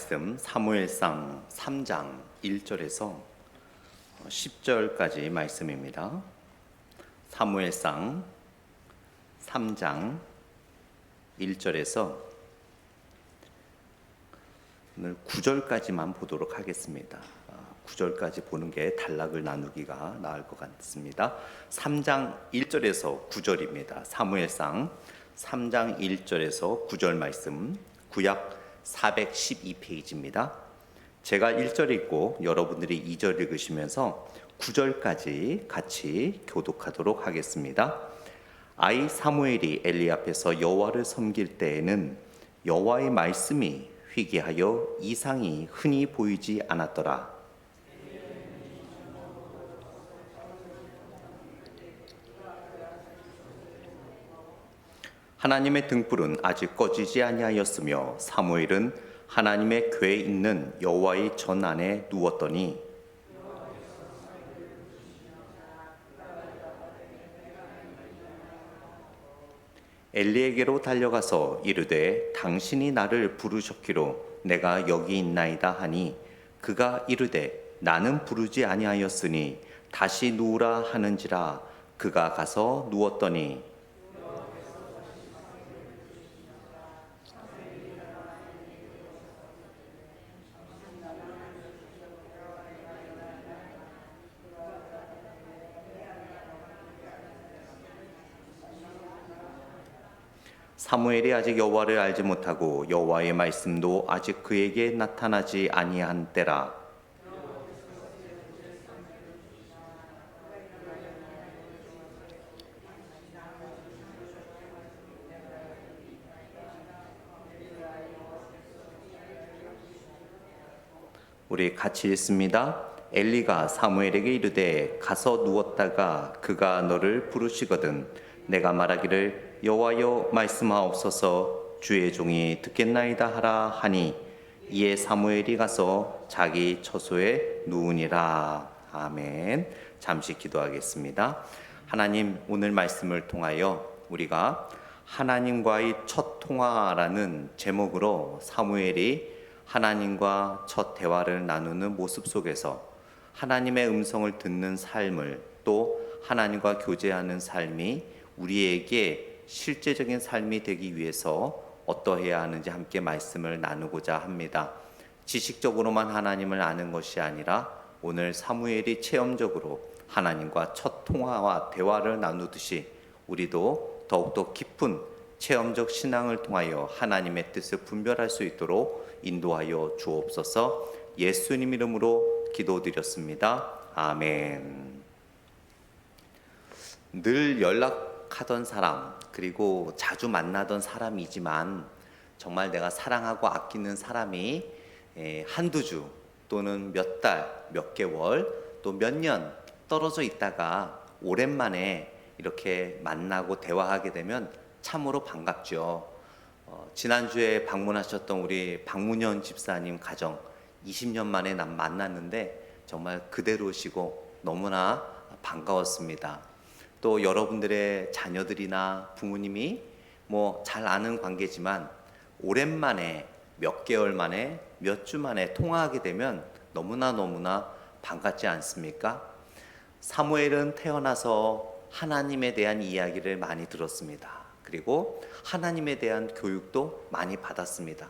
말씀 사무엘상 3장 1절에서 10절까지 말씀입니다. 사무엘상 3장 1절에서 오늘 9절까지만 보도록 하겠습니다. 9절까지 보는 게 단락을 나누기가 나을 것 같습니다. 3장 1절에서 9절입니다. 사무엘상 3장 1절에서 9절 말씀, 구약 412페이지입니다. 제가 1절 읽고 여러분들이 2절 읽으시면서 9절까지 같이 교독하도록 하겠습니다. 아이 사무엘이 엘리 앞에서 여호와를 섬길 때에는 여호와의 말씀이 희귀하여 이상이 흔히 보이지 않았더라. 하나님의 등불은 아직 꺼지지 아니하였으며 사무엘은 하나님의 궤에 있는 여호와의 전 안에 누웠더니 엘리에게로 달려가서 이르되 당신이 나를 부르셨기로 내가 여기 있나이다 하니 그가 이르되 나는 부르지 아니하였으니 다시 누우라 하는지라. 그가 가서 누웠더니 사무엘이 아직 여호와를 알지 못하고 여호와의 말씀도 아직 그에게 나타나지 아니한 때라. 우리 같이 읽습니다. 엘리가 사무엘에게 이르되 가서 누웠다가 그가 너를 부르시거든 내가 말하기를 여호와여 말씀하옵소서 주의 종이 듣겠나이다 하라 하니 이에 사무엘이 가서 자기 처소에 누우니라. 아멘. 잠시 기도하겠습니다. 하나님, 오늘 말씀을 통하여 우리가 하나님과의 첫 통화라는 제목으로 사무엘이 하나님과 첫 대화를 나누는 모습 속에서 하나님의 음성을 듣는 삶을, 또 하나님과 교제하는 삶이 우리에게 실제적인 삶이 되기 위해서 어떠해야 하는지 함께 말씀을 나누고자 합니다. 지식적으로만 하나님을 아는 것이 아니라 오늘 사무엘이 체험적으로 하나님과 첫 통화와 대화를 나누듯이 우리도 더욱더 깊은 체험적 신앙을 통하여 하나님의 뜻을 분별할 수 있도록 인도하여 주옵소서. 예수님 이름으로 기도드렸습니다. 아멘. 늘 연락하던 사람, 그리고 자주 만나던 사람이지만 정말 내가 사랑하고 아끼는 사람이 한두 주 또는 몇 달, 몇 개월, 또 몇 년 떨어져 있다가 오랜만에 이렇게 만나고 대화하게 되면 참으로 반갑죠. 지난주에 방문하셨던 우리 박문현 집사님 가정 20년 만에 만났는데 정말 그대로시고 너무나 반가웠습니다. 또 여러분들의 자녀들이나 부모님이 잘 아는 관계지만 오랜만에 몇 개월 만에 몇 주 만에 통화하게 되면 너무나 반갑지 않습니까? 사무엘은 태어나서 하나님에 대한 이야기를 많이 들었습니다. 그리고 하나님에 대한 교육도 많이 받았습니다.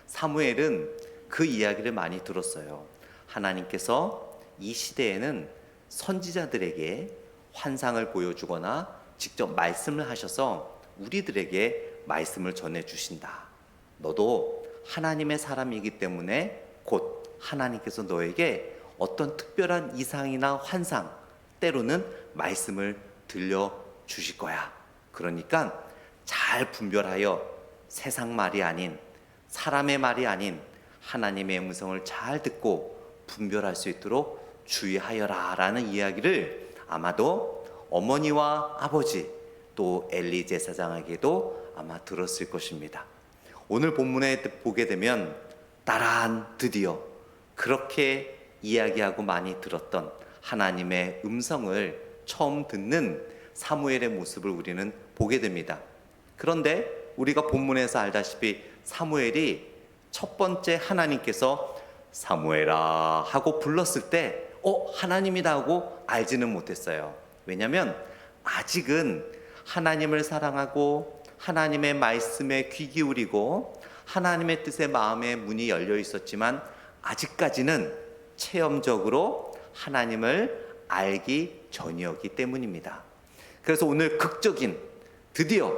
사무엘은 그 이야기를 많이 들었어요. 하나님께서 이 시대에는 선지자들에게 환상을 보여주거나 직접 말씀을 하셔서 우리들에게 말씀을 전해주신다. 너도 하나님의 사람이기 때문에 곧 하나님께서 너에게 어떤 특별한 이상이나 환상, 때로는 말씀을 들려주실 거야. 그러니까 잘 분별하여 세상 말이 아닌, 사람의 말이 아닌 하나님의 음성을 잘 듣고 분별할 수 있도록 주의하여라 라는 이야기를 아마도 어머니와 아버지, 또 엘리 제사장에게도 아마 들었을 것입니다. 오늘 본문에 보게 되면 따란 드디어 그렇게 이야기하고 많이 들었던 하나님의 음성을 처음 듣는 사무엘의 모습을 우리는 보게 됩니다. 그런데 우리가 본문에서 알다시피 사무엘이 첫 번째 하나님께서 사무엘아 하고 불렀을 때 하나님이다 하고 알지는 못했어요. 왜냐하면 아직은 하나님을 사랑하고 하나님의 말씀에 귀 기울이고 하나님의 뜻에 마음의 문이 열려 있었지만 아직까지는 체험적으로 하나님을 알기 전이었기 때문입니다. 그래서 오늘 극적인 드디어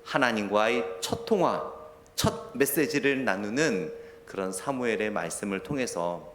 하나님과의 첫 통화, 첫 메시지를 나누는 그런 사무엘의 말씀을 통해서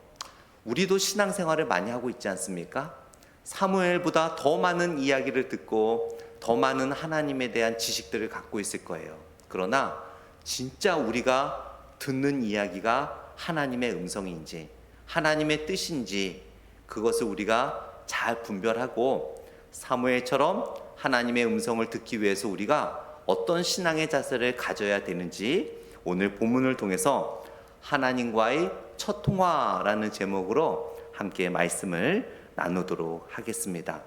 우리도 신앙생활을 많이 하고 있지 않습니까? 사무엘보다 더 많은 이야기를 듣고 더 많은 하나님에 대한 지식들을 갖고 있을 거예요. 그러나 진짜 우리가 듣는 이야기가 하나님의 음성인지 하나님의 뜻인지 그것을 우리가 잘 분별하고 사무엘처럼 하나님의 음성을 듣기 위해서 우리가 어떤 신앙의 자세를 가져야 되는지 오늘 본문을 통해서 하나님과의 첫 통화라는 제목으로 함께 말씀을 나누도록 하겠습니다.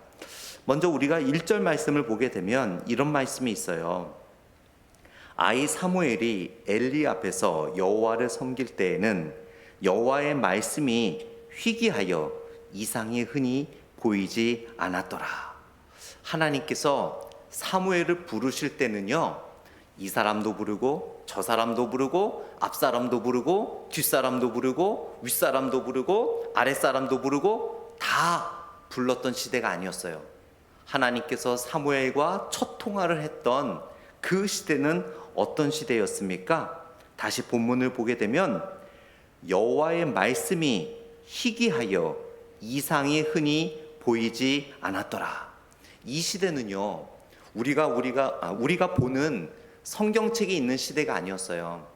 먼저 우리가 1절 말씀을 보게 되면 이런 말씀이 있어요. 아이 사무엘이 엘리 앞에서 여호와를 섬길 때에는 여호와의 말씀이 희귀하여 이상이 흔히 보이지 않았더라. 하나님께서 사무엘을 부르실 때는요, 이 사람도 부르고 저 사람도 부르고 앞 사람도 부르고 뒷 사람도 부르고 윗 사람도 부르고 아랫 사람도 부르고 다 불렀던 시대가 아니었어요. 하나님께서 사무엘과 첫 통화를 했던 그 시대는 어떤 시대였습니까? 다시 본문을 보게 되면 여호와의 말씀이 희귀하여 이상이 흔히 보이지 않았더라. 이 시대는요, 우리가 보는 성경책이 있는 시대가 아니었어요.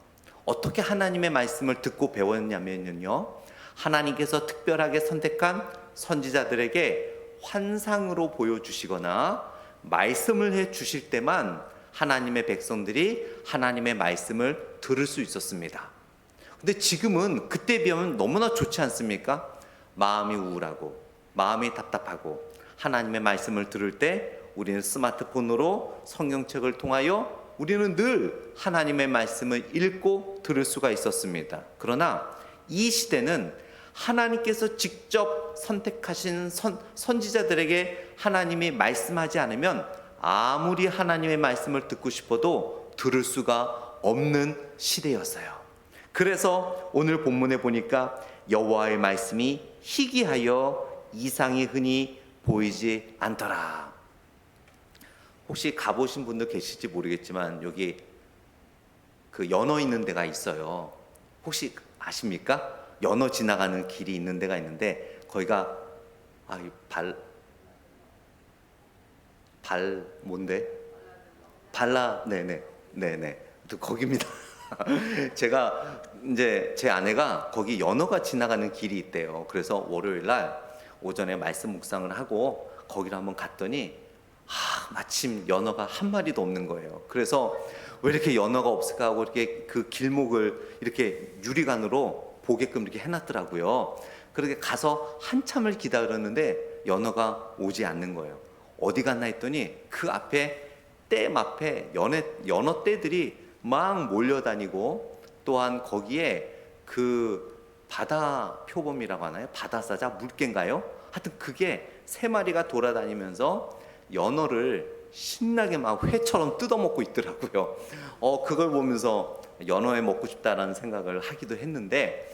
어떻게 하나님의 말씀을 듣고 배웠냐면요, 하나님께서 특별하게 선택한 선지자들에게 환상으로 보여주시거나 말씀을 해 주실 때만 하나님의 백성들이 하나님의 말씀을 들을 수 있었습니다. 근데 지금은 그때에 비하면 너무나 좋지 않습니까? 마음이 우울하고 마음이 답답하고 하나님의 말씀을 들을 때 우리는 스마트폰으로 성경책을 통하여 우리는 늘 하나님의 말씀을 읽고 들을 수가 있었습니다. 그러나 이 시대는 하나님께서 직접 선택하신 선지자들에게 하나님이 말씀하지 않으면 아무리 하나님의 말씀을 듣고 싶어도 들을 수가 없는 시대였어요. 그래서 오늘 본문에 보니까 여호와의 말씀이 희귀하여 이상이 흔히 보이지 않더라. 혹시 가보신 분들 계실지 모르겠지만 여기 그 연어 있는 데가 있어요. 혹시 아십니까? 연어 지나가는 길이 있는 데가 있는데 거기가 뭔데? 네네 거기입니다. 제가 이제 제 아내가 거기 연어가 지나가는 길이 있대요. 그래서 월요일 날 오전에 말씀 묵상을 하고 거기를 한번 갔더니 마침 연어가 한 마리도 없는 거예요. 그래서 왜 이렇게 연어가 없을까 하고 이렇게 그 길목을 이렇게 유리관으로 보게끔 이렇게 해놨더라고요. 그렇게 가서 한참을 기다렸는데 연어가 오지 않는 거예요. 어디 갔나 했더니 그 앞에 댐 앞에 연어 떼들이 막 몰려다니고 또한 거기에 그 바다 표범이라고 하나요? 바다사자 물개인가요? 하여튼 그게 3마리가 돌아다니면서 연어를 신나게 막 회처럼 뜯어먹고 있더라고요. 그걸 보면서 연어회 먹고 싶다라는 생각을 하기도 했는데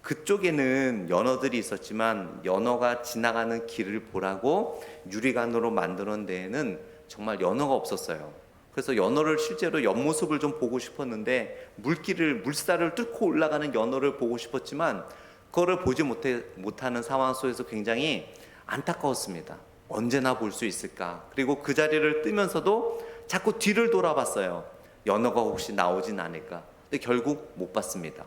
그쪽에는 연어들이 있었지만 연어가 지나가는 길을 보라고 유리관으로 만드는 데에는 정말 연어가 없었어요. 그래서 연어를 실제로 옆모습을 좀 보고 싶었는데 물살을 뚫고 올라가는 연어를 보고 싶었지만 그거를 보지 못하는 상황 속에서 굉장히 안타까웠습니다. 언제나 볼 수 있을까? 그리고 그 자리를 뜨면서도 자꾸 뒤를 돌아봤어요. 연어가 혹시 나오진 않을까? 근데 결국 못 봤습니다.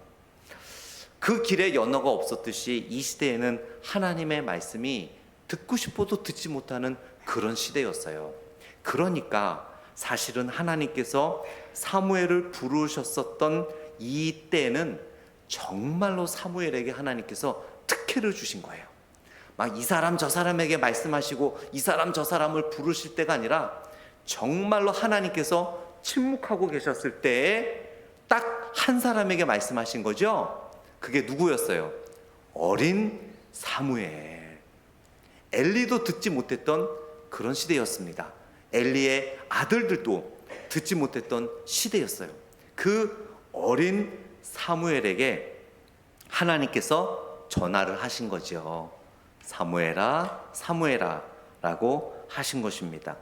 그 길에 연어가 없었듯이 이 시대에는 하나님의 말씀이 듣고 싶어도 듣지 못하는 그런 시대였어요. 그러니까 사실은 하나님께서 사무엘을 부르셨었던 이 때에는 정말로 사무엘에게 하나님께서 특혜를 주신 거예요. 막 이 사람 저 사람에게 말씀하시고 이 사람 저 사람을 부르실 때가 아니라 정말로 하나님께서 침묵하고 계셨을 때에 딱 한 사람에게 말씀하신 거죠. 그게 누구였어요? 어린 사무엘. 엘리도 듣지 못했던 그런 시대였습니다. 엘리의 아들들도 듣지 못했던 시대였어요. 그 어린 사무엘에게 하나님께서 전화를 하신 거죠. 사무엘아, 사무엘아 라고 하신 것입니다.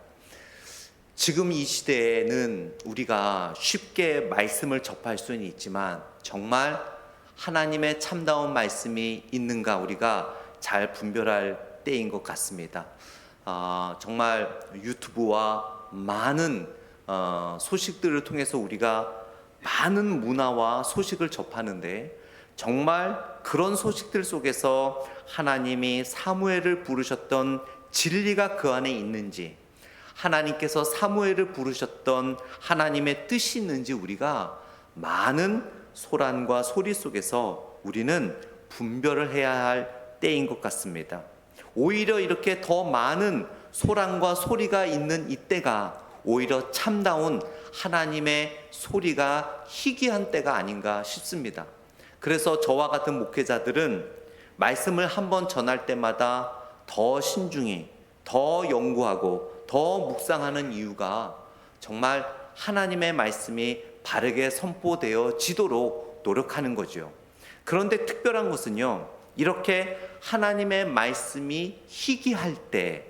지금 이 시대에는 우리가 쉽게 말씀을 접할 수는 있지만 정말 하나님의 참다운 말씀이 있는가 우리가 잘 분별할 때인 것 같습니다. 정말 유튜브와 많은 소식들을 통해서 우리가 많은 문화와 소식을 접하는데 정말 그런 소식들 속에서 하나님이 사무엘을 부르셨던 진리가 그 안에 있는지, 하나님께서 사무엘을 부르셨던 하나님의 뜻이 있는지 우리가 많은 소란과 소리 속에서 우리는 분별을 해야 할 때인 것 같습니다. 오히려 이렇게 더 많은 소란과 소리가 있는 이때가 오히려 참다운 하나님의 소리가 희귀한 때가 아닌가 싶습니다. 그래서 저와 같은 목회자들은 말씀을 한번 전할 때마다 더 신중히, 더 연구하고 더 묵상하는 이유가 정말 하나님의 말씀이 바르게 선포되어지도록 노력하는 거죠. 그런데 특별한 것은요, 이렇게 하나님의 말씀이 희귀할 때,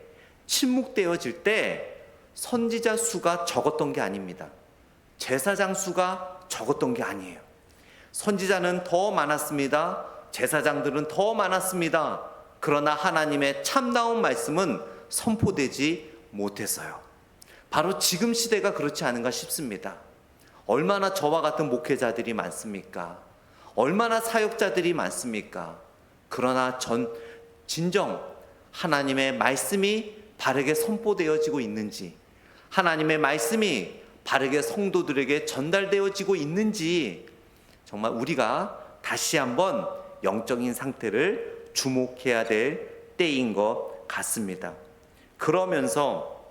침묵되어질 때 선지자 수가 적었던 게 아닙니다. 제사장 수가 적었던 게 아니에요. 선지자는 더 많았습니다. 제사장들은 더 많았습니다. 그러나 하나님의 참다운 말씀은 선포되지 못했어요. 바로 지금 시대가 그렇지 않은가 싶습니다. 얼마나 저와 같은 목회자들이 많습니까? 얼마나 사역자들이 많습니까? 그러나 진정 하나님의 말씀이 바르게 선포되어지고 있는지, 하나님의 말씀이 바르게 성도들에게 전달되어지고 있는지 정말 우리가 다시 한번 영적인 상태를 주목해야 될 때인 것 같습니다. 그러면서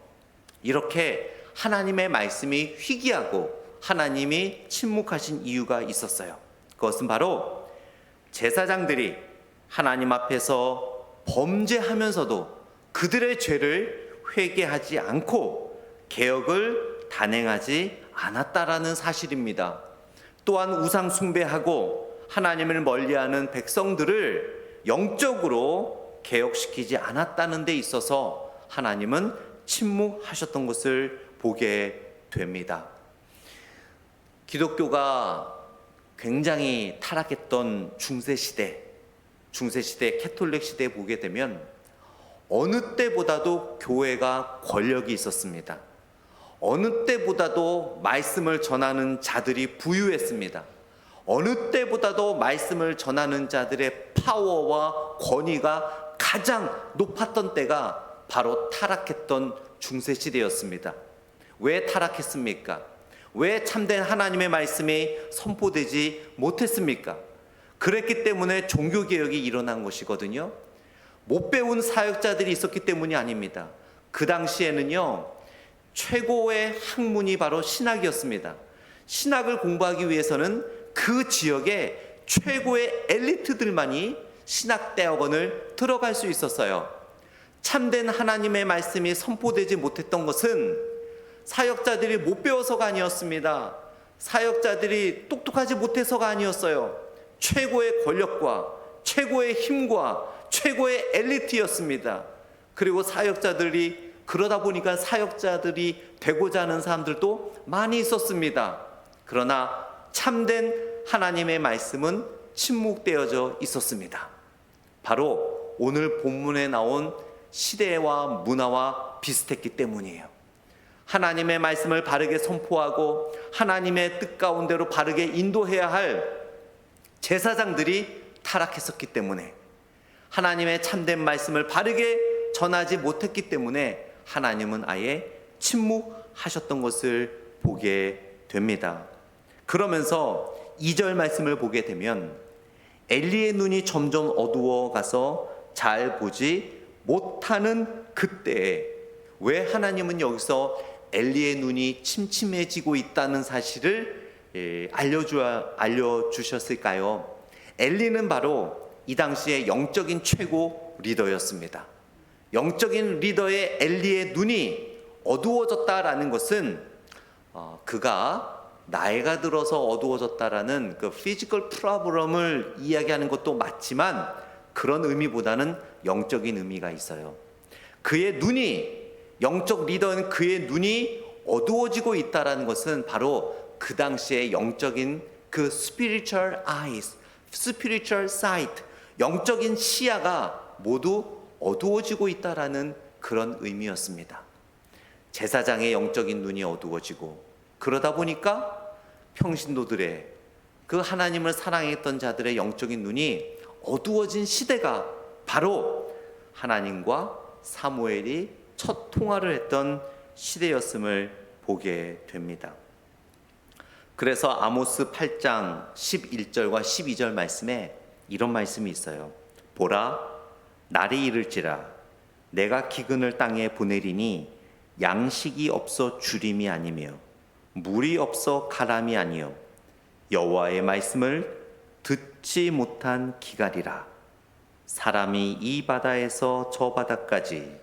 이렇게 하나님의 말씀이 희귀하고 하나님이 침묵하신 이유가 있었어요. 그것은 바로 제사장들이 하나님 앞에서 범죄하면서도 그들의 죄를 회개하지 않고 개혁을 단행하지 않았다라는 사실입니다. 또한 우상 숭배하고 하나님을 멀리하는 백성들을 영적으로 개혁시키지 않았다는 데 있어서 하나님은 침묵하셨던 것을 보게 됩니다. 기독교가 굉장히 타락했던 중세시대 캐톨릭 시대에 보게 되면 어느 때보다도 교회가 권력이 있었습니다. 어느 때보다도 말씀을 전하는 자들이 부유했습니다. 어느 때보다도 말씀을 전하는 자들의 파워와 권위가 가장 높았던 때가 바로 타락했던 중세시대였습니다. 왜 타락했습니까? 왜 참된 하나님의 말씀이 선포되지 못했습니까? 그랬기 때문에 종교개혁이 일어난 것이거든요. 못 배운 사역자들이 있었기 때문이 아닙니다. 그 당시에는요, 최고의 학문이 바로 신학이었습니다. 신학을 공부하기 위해서는 그 지역의 최고의 엘리트들만이 신학대학원을 들어갈 수 있었어요. 참된 하나님의 말씀이 선포되지 못했던 것은 사역자들이 못 배워서가 아니었습니다. 사역자들이 똑똑하지 못해서가 아니었어요. 최고의 권력과 최고의 힘과 최고의 엘리트였습니다. 그리고 사역자들이 그러다 보니까 사역자들이 되고자 하는 사람들도 많이 있었습니다. 그러나 참된 하나님의 말씀은 침묵되어져 있었습니다. 바로 오늘 본문에 나온 시대와 문화와 비슷했기 때문이에요. 하나님의 말씀을 바르게 선포하고 하나님의 뜻 가운데로 바르게 인도해야 할 제사장들이 타락했었기 때문에, 하나님의 참된 말씀을 바르게 전하지 못했기 때문에 하나님은 아예 침묵하셨던 것을 보게 됩니다. 그러면서 2절 말씀을 보게 되면 엘리의 눈이 점점 어두워가서 잘 보지 못하는 그때에, 왜 하나님은 여기서 엘리의 눈이 침침해지고 있다는 사실을 알려주셨을까요? 엘리는 바로 이 당시의 영적인 최고 리더였습니다. 영적인 리더의 엘리의 눈이 어두워졌다라는 것은 그가 나이가 들어서 어두워졌다라는 그 피지컬 프로블럼을 이야기하는 것도 맞지만 그런 의미보다는 영적인 의미가 있어요. 그의 눈이, 영적 리더는 그의 눈이 어두워지고 있다라는 것은 바로 그 당시의 영적인 그 spiritual eyes, spiritual sight, 영적인 시야가 모두 어두워지고 있다라는 그런 의미였습니다. 제사장의 영적인 눈이 어두워지고, 그러다 보니까 평신도들의, 그 하나님을 사랑했던 자들의 영적인 눈이 어두워진 시대가 바로 하나님과 사무엘이 첫 통화를 했던 시대였음을 보게 됩니다. 그래서 아모스 8장 11절과 12절 말씀에 이런 말씀이 있어요. 보라, 날이 이를지라 내가 기근을 땅에 보내리니 양식이 없어 주림이 아니며 물이 없어 가람이 아니요 여호와의 말씀을 듣지 못한 기갈이라. 사람이 이 바다에서 저 바다까지,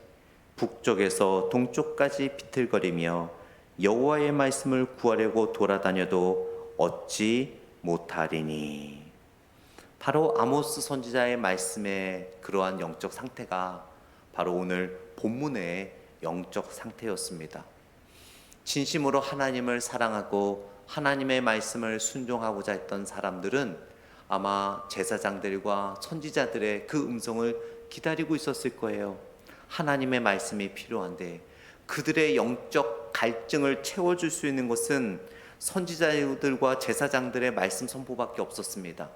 북쪽에서 동쪽까지 비틀거리며 여호와의 말씀을 구하려고 돌아다녀도 얻지 못하리니. 바로 아모스 선지자의 말씀의 그러한 영적 상태가 바로 오늘 본문의 영적 상태였습니다. 진심으로 하나님을 사랑하고 하나님의 말씀을 순종하고자 했던 사람들은 아마 제사장들과 선지자들의 그 음성을 기다리고 있었을 거예요. 하나님의 말씀이 필요한데 그들의 영적 갈증을 채워줄 수 있는 것은 선지자들과 제사장들의 말씀 선포밖에 없었습니다.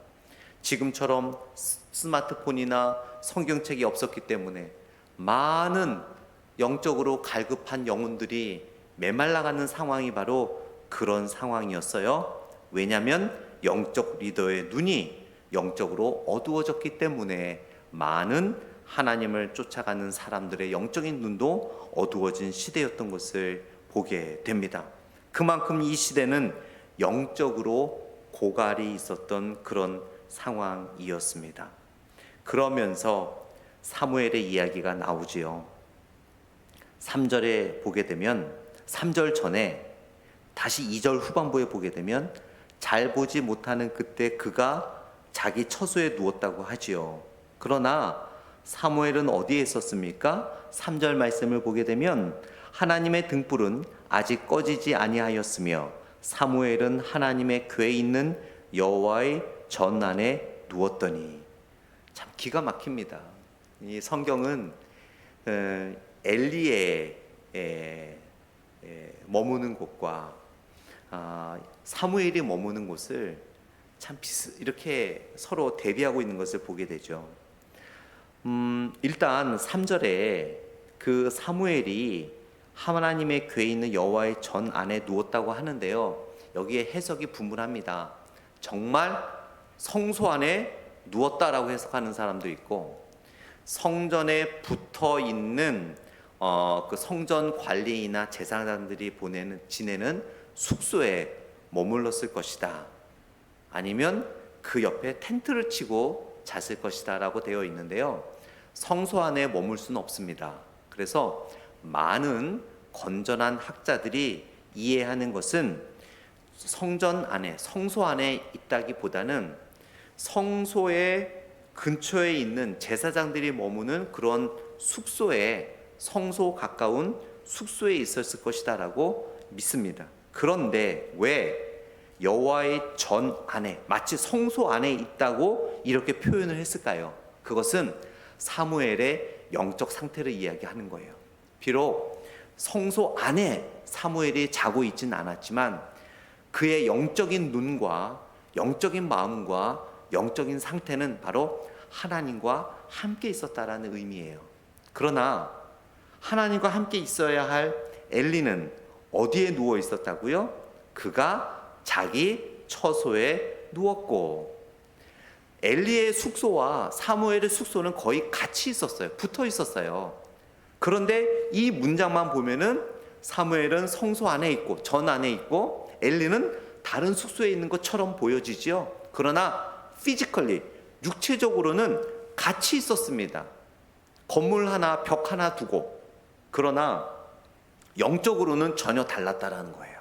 지금처럼 스마트폰이나 성경책이 없었기 때문에 많은 영적으로 갈급한 영혼들이 메말라가는 상황이 바로 그런 상황이었어요. 왜냐하면 영적 리더의 눈이 영적으로 어두워졌기 때문에 많은 하나님을 쫓아가는 사람들의 영적인 눈도 어두워진 시대였던 것을 보게 됩니다. 그만큼 이 시대는 영적으로 고갈이 있었던 그런 상황이었습니다. 그러면서 사무엘의 이야기가 나오지요. 3절에 보게 되면 3절 전에 다시 2절 후반부에 보게 되면 잘 보지 못하는 그때 그가 자기 처소에 누웠다고 하지요. 그러나 사무엘은 어디에 있었습니까? 3절 말씀을 보게 되면 하나님의 등불은 아직 꺼지지 아니하였으며 사무엘은 하나님의 궤에 있는 여호와의 전 안에 누웠더니. 참 기가 막힙니다. 이 성경은 엘리의 머무는 곳과 사무엘이 머무는 곳을 참 이렇게 서로 대비하고 있는 것을 보게 되죠. 일단 3절에 그 사무엘이 하나님의 궤에 있는 여호와의 전 안에 누웠다고 하는데요, 여기에 해석이 분분합니다. 정말 성소 안에 누웠다라고 해석하는 사람도 있고, 성전에 붙어 있는 그 성전 관리이나 제사장들이 지내는 숙소에 머물렀을 것이다, 아니면 그 옆에 텐트를 치고 잤을 것이다 라고 되어 있는데요, 성소 안에 머물 수는 없습니다. 그래서 많은 건전한 학자들이 이해하는 것은 성전 안에, 성소 안에 있다기보다는 성소의 근처에 있는 제사장들이 머무는 그런 숙소에, 성소 가까운 숙소에 있었을 것이다 라고 믿습니다. 그런데 왜 여호와의 전 안에, 마치 성소 안에 있다고 이렇게 표현을 했을까요? 그것은 사무엘의 영적 상태를 이야기하는 거예요. 비록 성소 안에 사무엘이 자고 있지는 않았지만 그의 영적인 눈과 영적인 마음과 영적인 상태는 바로 하나님과 함께 있었다라는 의미예요. 그러나 하나님과 함께 있어야 할 엘리는 어디에 누워 있었다고요? 그가 자기 처소에 누웠고, 엘리의 숙소와 사무엘의 숙소는 거의 같이 있었어요. 붙어 있었어요. 그런데 이 문장만 보면은 사무엘은 성소 안에 있고 전 안에 있고 엘리는 다른 숙소에 있는 것처럼 보여지지요. 그러나 피지컬리, 육체적으로는 같이 있었습니다. 건물 하나, 벽 하나 두고. 그러나 영적으로는 전혀 달랐다라는 거예요.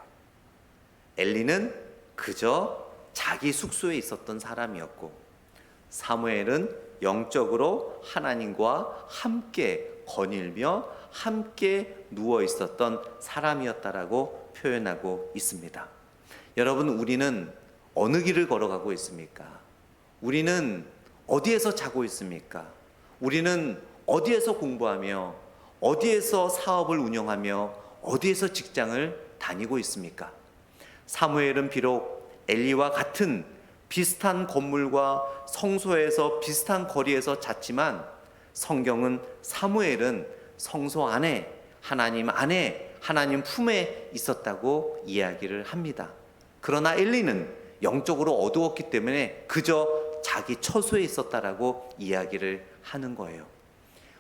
엘리는 그저 자기 숙소에 있었던 사람이었고, 사무엘은 영적으로 하나님과 함께 거닐며 함께 누워 있었던 사람이었다라고 표현하고 있습니다. 여러분, 우리는 어느 길을 걸어가고 있습니까? 우리는 어디에서 자고 있습니까? 우리는 어디에서 공부하며 어디에서 사업을 운영하며 어디에서 직장을 다니고 있습니까? 사무엘은 비록 엘리와 같은 비슷한 건물과 성소에서 비슷한 거리에서 잤지만, 성경은 사무엘은 성소 안에, 하나님 안에, 하나님 품에 있었다고 이야기를 합니다. 그러나 엘리는 영적으로 어두웠기 때문에 그저 자기 처소에 있었다라고 이야기를 하는 거예요.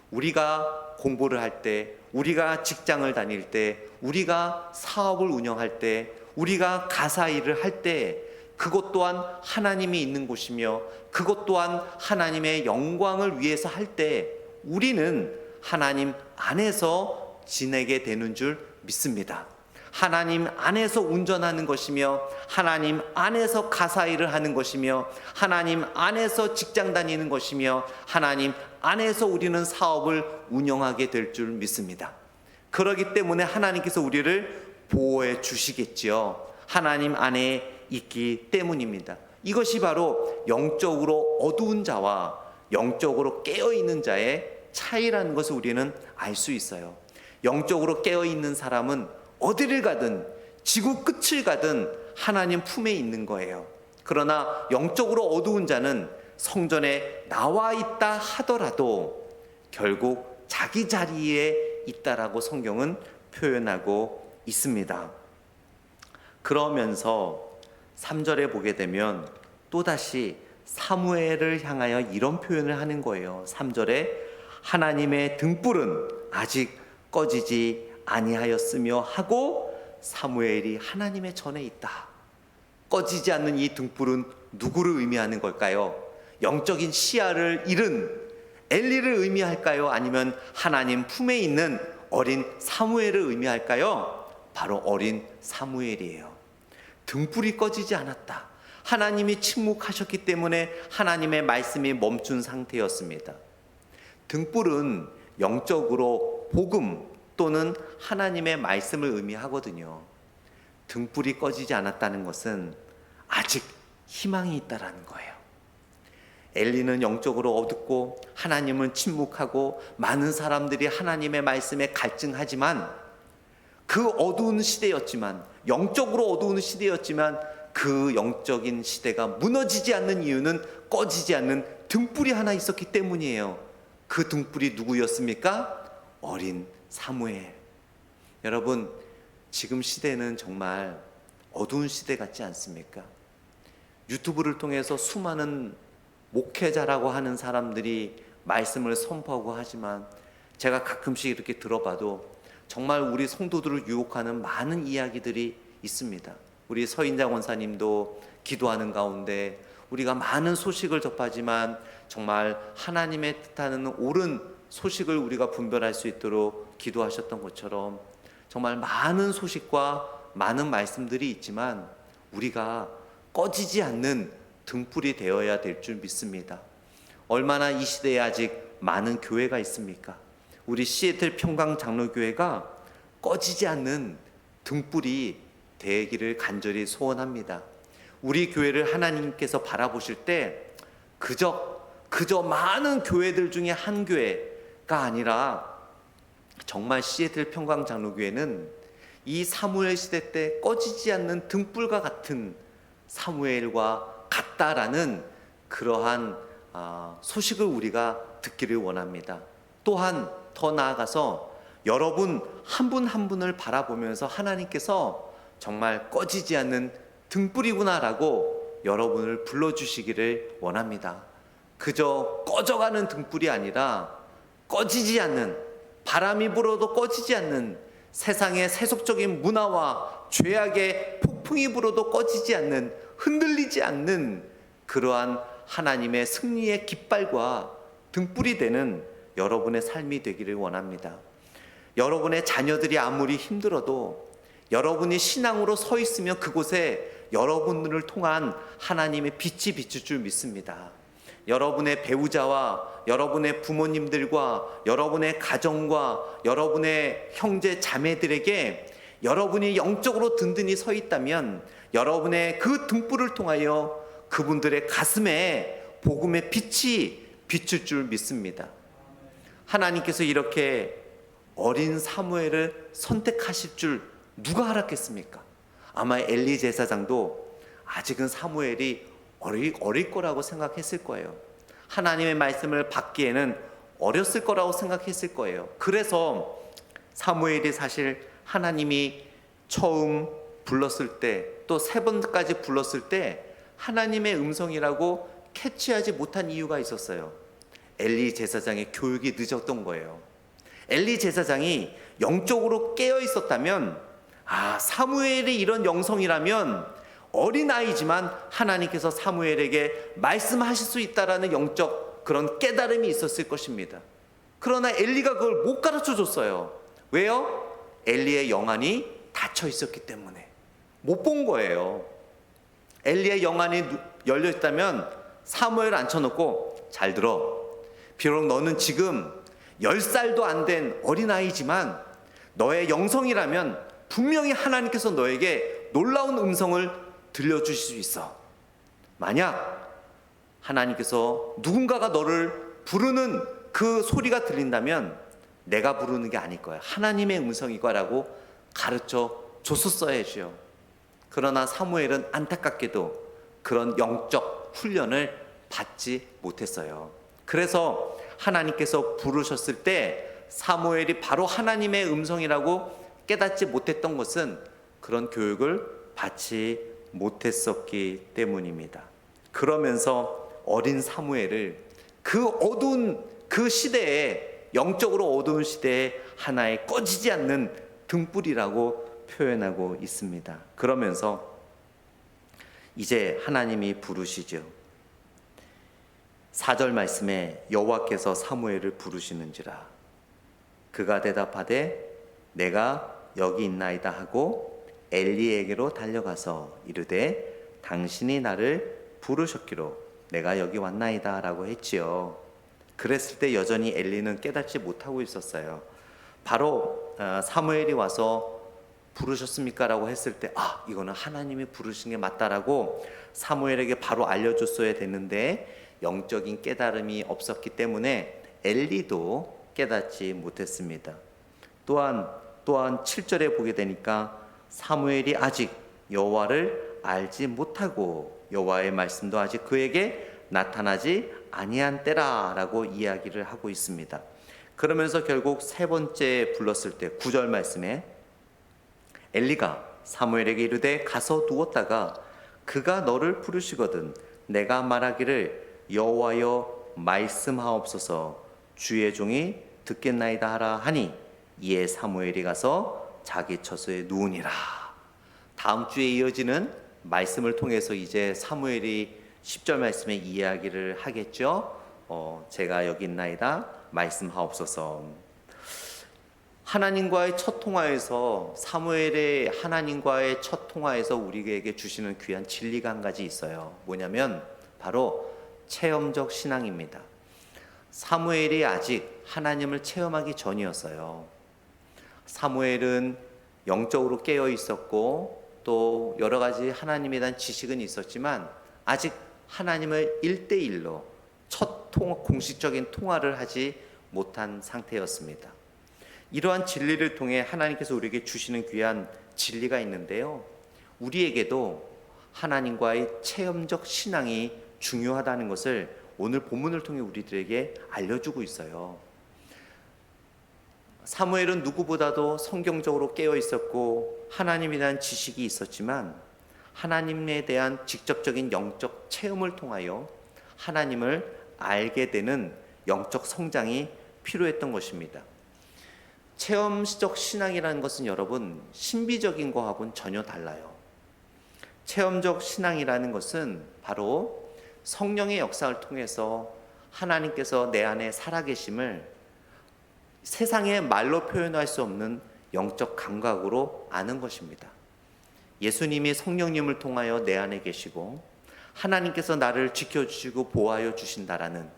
우리가 공부를 할 때, 우리가 직장을 다닐 때, 우리가 사업을 운영할 때, 우리가 가사 일을 할 때, 그것 또한 하나님이 있는 곳이며 그것 또한 하나님의 영광을 위해서 할 때 우리는 하나님 안에서 지내게 되는 줄 믿습니다. 하나님 안에서 운전하는 것이며 하나님 안에서 가사 일을 하는 것이며 하나님 안에서 직장 다니는 것이며 하나님 안에서 우리는 사업을 운영하게 될 줄 믿습니다. 그렇기 때문에 하나님께서 우리를 보호해 주시겠지요. 하나님 안에 있기 때문입니다. 이것이 바로 영적으로 어두운 자와 영적으로 깨어있는 자의 차이라는 것을 우리는 알 수 있어요. 영적으로 깨어있는 사람은 어디를 가든 지구 끝을 가든 하나님 품에 있는 거예요. 그러나 영적으로 어두운 자는 성전에 나와 있다 하더라도 결국 자기 자리에 있다라고 성경은 표현하고 있습니다. 그러면서 3절에 보게 되면 또다시 사무엘을 향하여 이런 표현을 하는 거예요. 3절에 하나님의 등불은 아직 꺼지지 아니하였으며 하고 사무엘이 하나님의 전에 있다. 꺼지지 않는 이 등불은 누구를 의미하는 걸까요? 영적인 시야를 잃은 엘리를 의미할까요? 아니면 하나님 품에 있는 어린 사무엘을 의미할까요? 바로 어린 사무엘이에요. 등불이 꺼지지 않았다. 하나님이 침묵하셨기 때문에 하나님의 말씀이 멈춘 상태였습니다. 등불은 영적으로 복음 또는 하나님의 말씀을 의미하거든요. 등불이 꺼지지 않았다는 것은 아직 희망이 있다라는 거예요. 엘리는 영적으로 어둡고 하나님은 침묵하고 많은 사람들이 하나님의 말씀에 갈증하지만, 그 어두운 시대였지만, 영적으로 어두운 시대였지만 그 영적인 시대가 무너지지 않는 이유는 꺼지지 않는 등불이 하나 있었기 때문이에요. 그 등불이 누구였습니까? 어린 사무엘. 여러분, 지금 시대는 정말 어두운 시대 같지 않습니까? 유튜브를 통해서 수많은 목회자라고 하는 사람들이 말씀을 선포하고 하지만 제가 가끔씩 이렇게 들어봐도 정말 우리 성도들을 유혹하는 많은 이야기들이 있습니다. 우리 서인장 원사님도 기도하는 가운데 우리가 많은 소식을 접하지만 정말 하나님의 뜻하는 옳은 소식을 우리가 분별할 수 있도록 기도하셨던 것처럼 정말 많은 소식과 많은 말씀들이 있지만 우리가 꺼지지 않는 등불이 되어야 될 줄 믿습니다. 얼마나 이 시대에 아직 많은 교회가 있습니까? 우리 시애틀 평강 장로교회가 꺼지지 않는 등불이 되기를 간절히 소원합니다. 우리 교회를 하나님께서 바라보실 때 그저 많은 교회들 중에 한 교회가 아니라 정말 시애틀 평강 장로교회는 이 사무엘 시대 때 꺼지지 않는 등불과 같은 사무엘과 같다라는 그러한 소식을 우리가 듣기를 원합니다. 또한 더 나아가서 여러분 한 분 한 분을 바라보면서 하나님께서 정말 꺼지지 않는 등불이구나라고 여러분을 불러주시기를 원합니다. 그저 꺼져가는 등불이 아니라 꺼지지 않는, 바람이 불어도 꺼지지 않는 세상의 세속적인 문화와 죄악의 동풍이 불어도 꺼지지 않는, 흔들리지 않는 그러한 하나님의 승리의 깃발과 등불이 되는 여러분의 삶이 되기를 원합니다. 여러분의 자녀들이 아무리 힘들어도 여러분이 신앙으로 서 있으면 그곳에 여러분들을 통한 하나님의 빛이 비칠 줄 믿습니다. 여러분의 배우자와 여러분의 부모님들과 여러분의 가정과 여러분의 형제 자매들에게 여러분이 영적으로 든든히 서 있다면 여러분의 그 등불을 통하여 그분들의 가슴에 복음의 빛이 비칠 줄 믿습니다. 하나님께서 이렇게 어린 사무엘을 선택하실 줄 누가 알았겠습니까? 아마 엘리 제사장도 아직은 사무엘이 어릴 거라고 생각했을 거예요. 하나님의 말씀을 받기에는 어렸을 거라고 생각했을 거예요. 그래서 사무엘이 사실 하나님이 처음 불렀을 때, 또 3번까지 불렀을 때 하나님의 음성이라고 캐치하지 못한 이유가 있었어요. 엘리 제사장의 교육이 늦었던 거예요. 엘리 제사장이 영적으로 깨어 있었다면, 사무엘이 이런 영성이라면 어린아이지만 하나님께서 사무엘에게 말씀하실 수 있다라는 영적 그런 깨달음이 있었을 것입니다. 그러나 엘리가 그걸 못 가르쳐 줬어요. 왜요? 엘리의 영안이 닫혀 있었기 때문에 못 본 거예요. 엘리의 영안이 열려 있다면 사무엘 앉혀놓고, 잘 들어, 비록 너는 지금 10살도 안 된 어린아이지만 너의 영성이라면 분명히 하나님께서 너에게 놀라운 음성을 들려주실 수 있어. 만약 하나님께서 누군가가 너를 부르는 그 소리가 들린다면 내가 부르는 게 아닐 거야, 하나님의 음성이과라고 가르쳐 줬었어야죠. 그러나 사무엘은 안타깝게도 그런 영적 훈련을 받지 못했어요. 그래서 하나님께서 부르셨을 때 사무엘이 바로 하나님의 음성이라고 깨닫지 못했던 것은 그런 교육을 받지 못했었기 때문입니다. 그러면서 어린 사무엘을 그 어두운 그 시대에, 영적으로 어두운 시대에 하나의 꺼지지 않는 등불이라고 표현하고 있습니다. 그러면서 이제 하나님이 부르시죠. 4절 말씀에 여호와께서 사무엘을 부르시는지라 그가 대답하되 내가 여기 있나이다 하고 엘리에게로 달려가서 이르되 당신이 나를 부르셨기로 내가 여기 왔나이다 라고 했지요. 그랬을 때 여전히 엘리는 깨닫지 못하고 있었어요. 바로 사무엘이 와서 부르셨습니까? 라고 했을 때 이거는 하나님이 부르신 게 맞다라고 사무엘에게 바로 알려줬어야 됐는데 영적인 깨달음이 없었기 때문에 엘리도 깨닫지 못했습니다. 또한 7절에 보게 되니까 사무엘이 아직 여호와를 알지 못하고 여호와의 말씀도 아직 그에게 나타나지 아니한 때라라고 이야기를 하고 있습니다. 그러면서 결국 3번째 불렀을 때 9절 말씀에 엘리가 사무엘에게 이르되 가서 누웠다가 그가 너를 부르시거든 내가 말하기를 여호와여 말씀하옵소서 주의 종이 듣겠나이다 하라 하니 이에 사무엘이 가서 자기 처소에 누우니라. 다음 주에 이어지는 말씀을 통해서 이제 사무엘이 10절 말씀에 이야기를 하겠죠. 제가 여기 있나이다 말씀하옵소서. 하나님과의 첫 통화에서, 사무엘의 하나님과의 첫 통화에서 우리에게 주시는 귀한 진리가 한 가지 있어요. 뭐냐면 바로 체험적 신앙입니다. 사무엘이 아직 하나님을 체험하기 전이었어요. 사무엘은 영적으로 깨어 있었고 또 여러 가지 하나님에 대한 지식은 있었지만 아직 하나님을 1대1로 첫 공식적인 통화를 하지 못한 상태였습니다. 이러한 진리를 통해 하나님께서 우리에게 주시는 귀한 진리가 있는데요, 우리에게도 하나님과의 체험적 신앙이 중요하다는 것을 오늘 본문을 통해 우리들에게 알려주고 있어요. 사무엘은 누구보다도 성경적으로 깨어 있었고 하나님에 대한 지식이 있었지만 하나님에 대한 직접적인 영적 체험을 통하여 하나님을 알게 되는 영적 성장이 필요했던 것입니다. 체험적 신앙이라는 것은 여러분 신비적인 거하고는 전혀 달라요. 체험적 신앙이라는 것은 바로 성령의 역사를 통해서 하나님께서 내 안에 살아계심을 세상의 말로 표현할 수 없는 영적 감각으로 아는 것입니다. 예수님이 성령님을 통하여 내 안에 계시고 하나님께서 나를 지켜주시고 보호하여 주신다라는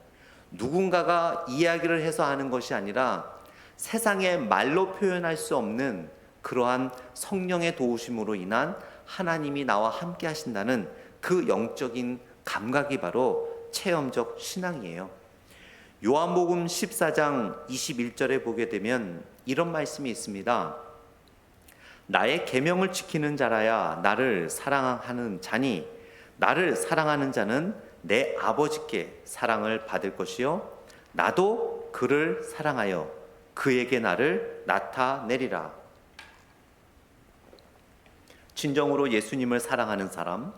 누군가가 이야기를 해서 아는 것이 아니라 세상의 말로 표현할 수 없는 그러한 성령의 도우심으로 인한 하나님이 나와 함께 하신다는 그 영적인 감각이 바로 체험적 신앙이에요. 요한복음 14장 21절에 보게 되면 이런 말씀이 있습니다. 나의 계명을 지키는 자라야 나를 사랑하는 자니 나를 사랑하는 자는 내 아버지께 사랑을 받을 것이요 나도 그를 사랑하여 그에게 나를 나타내리라. 진정으로 예수님을 사랑하는 사람,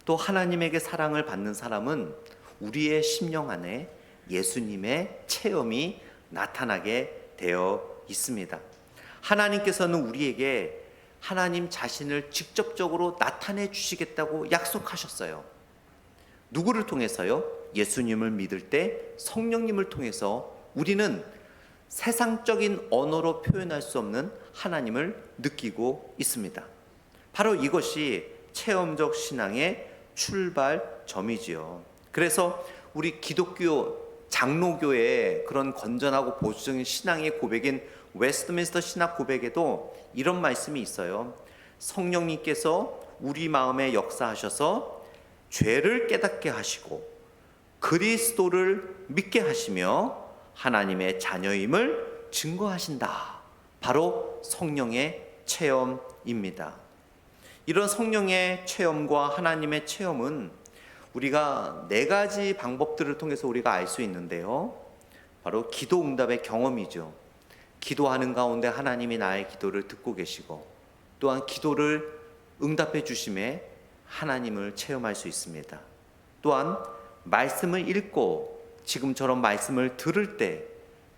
또 하나님에게 사랑을 받는 사람은 우리의 심령 안에 예수님의 체험이 나타나게 되어 있습니다. 하나님께서는 우리에게 하나님 자신을 직접적으로 나타내 주시겠다고 약속하셨어요. 누구를 통해서요? 예수님을 믿을 때 성령님을 통해서 우리는 세상적인 언어로 표현할 수 없는 하나님을 느끼고 있습니다. 바로 이것이 체험적 신앙의 출발점이지요. 그래서 우리 기독교 장로교의 그런 건전하고 보수적인 신앙의 고백인 웨스트민스터 신학 고백에도 이런 말씀이 있어요. 성령님께서 우리 마음에 역사하셔서 죄를 깨닫게 하시고 그리스도를 믿게 하시며 하나님의 자녀임을 증거하신다. 바로 성령의 체험입니다. 이런 성령의 체험과 하나님의 체험은 우리가 4가지 방법들을 통해서 우리가 알 수 있는데요. 바로 기도 응답의 경험이죠. 기도하는 가운데 하나님이 나의 기도를 듣고 계시고 또한 기도를 응답해 주심에 하나님을 체험할 수 있습니다. 또한 말씀을 읽고 지금처럼 말씀을 들을 때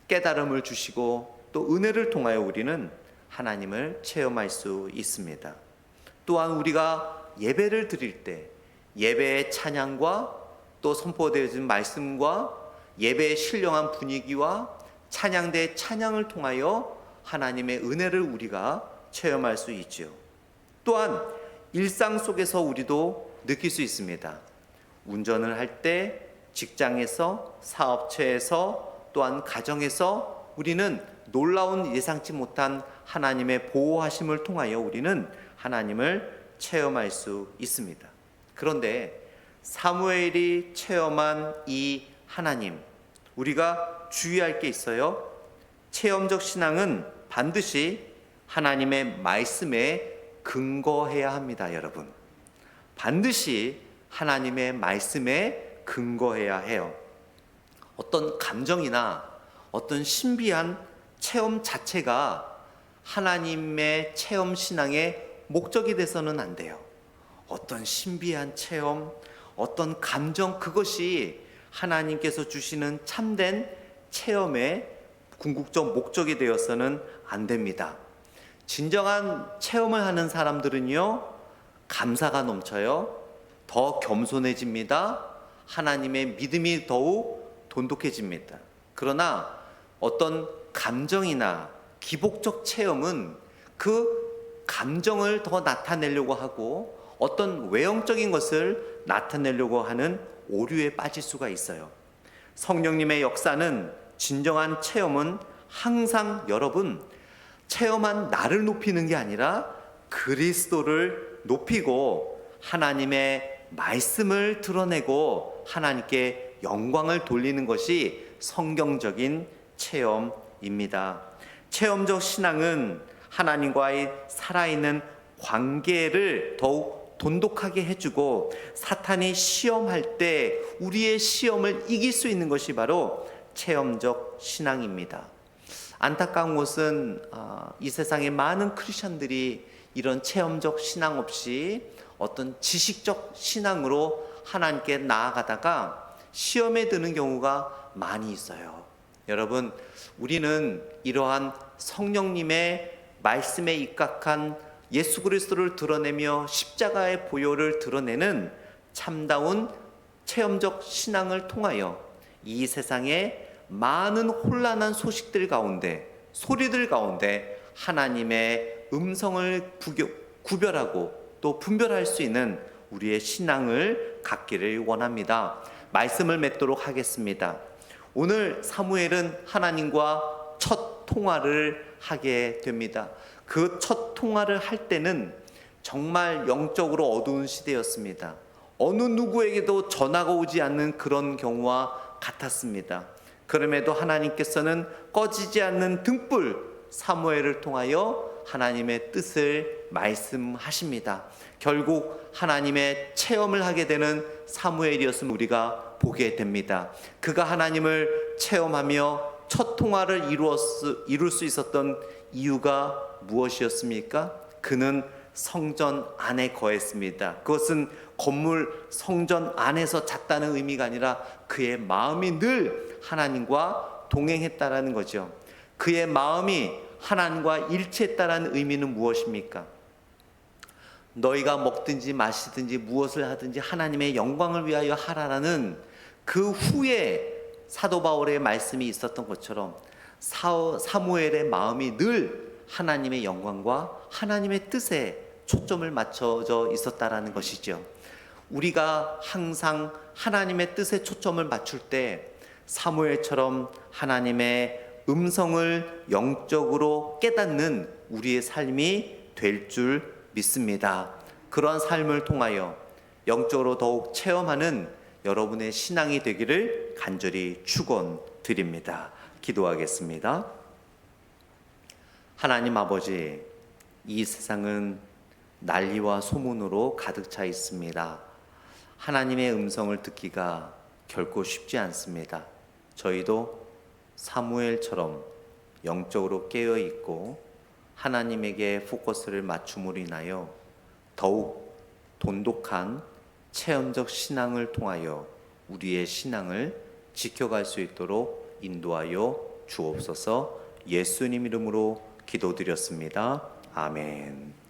깨달음을 주시고 또 은혜를 통하여 우리는 하나님을 체험할 수 있습니다. 또한 우리가 예배를 드릴 때 예배의 찬양과 또 선포되어진 말씀과 예배의 신령한 분위기와 찬양대의 찬양을 통하여 하나님의 은혜를 우리가 체험할 수 있지요. 또한 일상 속에서 우리도 느낄 수 있습니다. 운전을 할 때, 직장에서, 사업체에서, 또한 가정에서 우리는 놀라운 예상치 못한 하나님의 보호하심을 통하여 우리는 하나님을 체험할 수 있습니다. 그런데 사무엘이 체험한 이 하나님, 우리가 주의할 게 있어요. 체험적 신앙은 반드시 하나님의 말씀에 근거해야 합니다, 여러분. 반드시 하나님의 말씀에 근거해야 해요. 어떤 감정이나 어떤 신비한 체험 자체가 하나님의 체험 신앙의 목적이 돼서는 안 돼요. 어떤 신비한 체험, 어떤 감정, 그것이 하나님께서 주시는 참된 체험의 궁극적 목적이 되어서는 안 됩니다. 진정한 체험을 하는 사람들은요, 감사가 넘쳐요. 더 겸손해집니다. 하나님의 믿음이 더욱 돈독해집니다. 그러나 어떤 감정이나 기복적 체험은 그 감정을 더 나타내려고 하고 어떤 외형적인 것을 나타내려고 하는 오류에 빠질 수가 있어요. 성령님의 역사는 진정한 체험은 항상 여러분 체험한 나를 높이는 게 아니라 그리스도를 높이고 하나님의 말씀을 드러내고 하나님께 영광을 돌리는 것이 성경적인 체험입니다. 체험적 신앙은 하나님과의 살아있는 관계를 더욱 돈독하게 해주고 사탄이 시험할 때 우리의 시험을 이길 수 있는 것이 바로 체험적 신앙입니다. 안타까운 것은 이 세상의 많은 크리스천들이 이런 체험적 신앙 없이 어떤 지식적 신앙으로 하나님께 나아가다가 시험에 드는 경우가 많이 있어요. 여러분, 우리는 이러한 성령님의 말씀에 입각한 예수 그리스도를 드러내며 십자가의 보혈을 드러내는 참다운 체험적 신앙을 통하여 이 세상의 많은 혼란한 소식들 가운데, 소리들 가운데 하나님의 음성을 구별하고 또 분별할 수 있는 우리의 신앙을 갖기를 원합니다. 말씀을 맺도록 하겠습니다. 오늘 사무엘은 하나님과 첫 통화를 하게 됩니다. 그 첫 통화를 할 때는 정말 영적으로 어두운 시대였습니다. 어느 누구에게도 전화가 오지 않는 그런 경우와 같았습니다. 그럼에도 하나님께서는 꺼지지 않는 등불 사무엘을 통하여 하나님의 뜻을 말씀하십니다. 결국 하나님의 체험을 하게 되는 사무엘이었음을 우리가 보게 됩니다. 그가 하나님을 체험하며 첫 통화를 이룰 수 있었던 이유가 무엇이었습니까? 그는 성전 안에 거했습니다. 그것은 건물 성전 안에서 잤다는 의미가 아니라 그의 마음이 늘 하나님과 동행했다라는 거죠. 그의 마음이 하나님과 일치했다라는 의미는 무엇입니까? 너희가 먹든지 마시든지 무엇을 하든지 하나님의 영광을 위하여 하라라는 그 후에 사도 바울의 말씀이 있었던 것처럼 사무엘의 마음이 늘 하나님의 영광과 하나님의 뜻에 초점을 맞춰져 있었다라는 것이죠. 우리가 항상 하나님의 뜻에 초점을 맞출 때 사무엘처럼 하나님의 음성을 영적으로 깨닫는 우리의 삶이 될 줄 믿습니다. 그러한 삶을 통하여 영적으로 더욱 체험하는 여러분의 신앙이 되기를 간절히 축원드립니다. 기도하겠습니다. 하나님 아버지, 이 세상은 난리와 소문으로 가득 차 있습니다. 하나님의 음성을 듣기가 결코 쉽지 않습니다. 저희도 사무엘처럼 영적으로 깨어 있고 하나님에게 포커스를 맞춤으로 인하여 더욱 돈독한 체험적 신앙을 통하여 우리의 신앙을 지켜갈 수 있도록 인도하여 주옵소서. 예수님 이름으로 기도드렸습니다. 아멘.